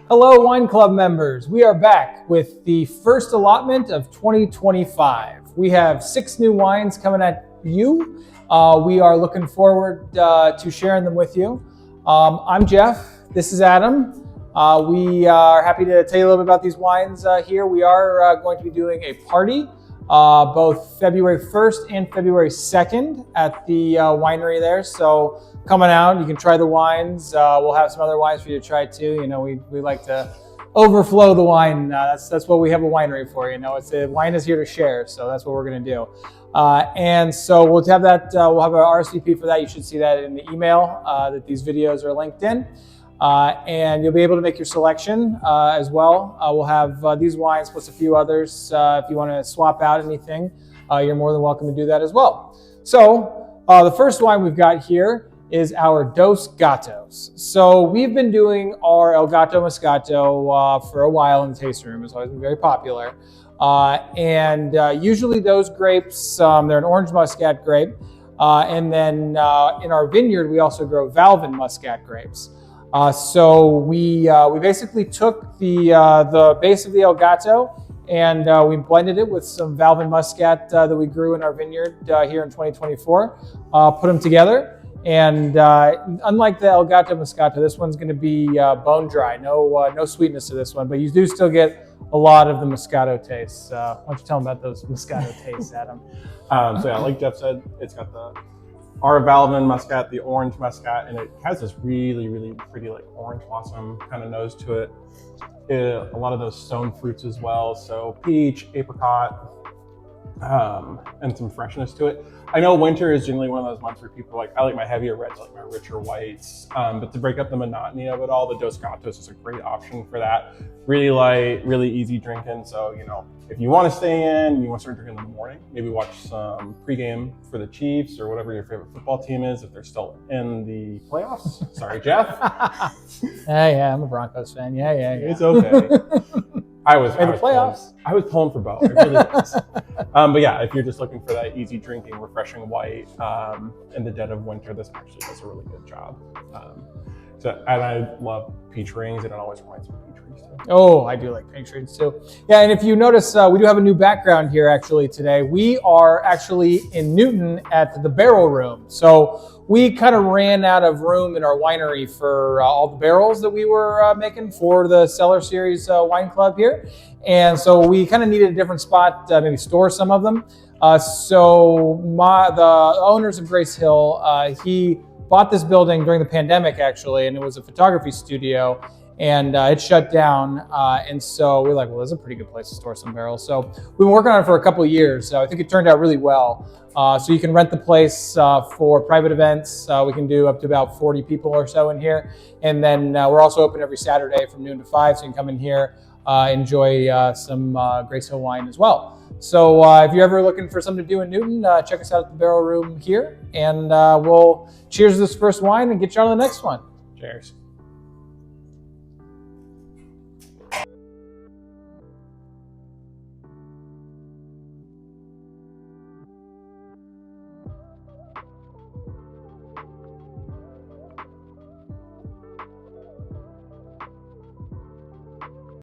Hello, Wine Club members. We are back with the first allotment of 2025. We have 6 new wines coming at you. We are looking forward to sharing them with you. I'm Jeff. This is Adam. We are happy to tell you a little bit about these wines here. We are going to be doing a party both February 1st and February 2nd at the winery there. So coming out, you can try the wines. We'll have some other wines for you to try too. You know, we like to overflow the wine. That's what we have a winery for. You know, wine is here to share. So that's what we're going to do. And so we'll have that. We'll have an RSVP for that. You should see that in the email that these videos are linked in. And you'll be able to make your selection as well. We'll have these wines plus a few others. If you want to swap out anything, you're more than welcome to do that as well. So the first wine we've got here is our Dos Gatos. So we've been doing our El Gato Moscato for a while in the tasting room. It's always been very popular. And usually those grapes, they're an orange muscat grape. And then in our vineyard, we also grow Valvin muscat grapes. So we basically took the base of the El Gato and we blended it with some Valvin muscat that we grew in our vineyard here in 2024. Put them together, and unlike the El Gato Moscato, this one's going to be bone dry. No sweetness to this one, but you do still get a lot of the Moscato taste. Why don't you tell them about those Moscato tastes, Adam? So yeah, like Jeff said, it's got our Valvin muscat, the orange muscat, and it has this really, really pretty like orange blossom kind of nose to it. A lot of those stone fruits as well. So peach, apricot, and some freshness to it. I know winter is generally one of those months where people I like my heavier reds, I like my richer whites. But to break up the monotony of it all, the Dos Gatos is a great option for that. Really light, really easy drinking. So, you know, if you want to stay in and you want to start drinking in the morning, maybe watch some pregame for the Chiefs or whatever your favorite football team is, if they're still in the playoffs. Sorry, Jeff. Yeah, I'm a Broncos fan. Yeah. It's okay. I was pulling for both. It really was. But yeah, if you're just looking for that easy drinking, refreshing white in the dead of winter, this actually does a really good job. And I love peach rings, and it always reminds me of peach rings too. Oh, I do like peach rings too. Yeah, and if you notice, we do have a new background here actually today. We are actually in Newton at the Barrel Room. So we kind of ran out of room in our winery for all the barrels that we were making for the Cellar Series Wine Club here. And so we kind of needed a different spot, maybe store some of them. So the owners of Grace Hill, he bought this building during the pandemic actually, and it was a photography studio, and it shut down. And so we're like, well, this is a pretty good place to store some barrels. So we've been working on it for a couple of years. So I think it turned out really well. So you can rent the place for private events. We can do up to about 40 people or so in here. And then we're also open every Saturday from noon to 5. So you can come in here, enjoy some Grace Hill wine as well. So if you're ever looking for something to do in Newton, check us out at the Barrel Room here. And we'll cheers to this first wine and get you on to the next one. Cheers.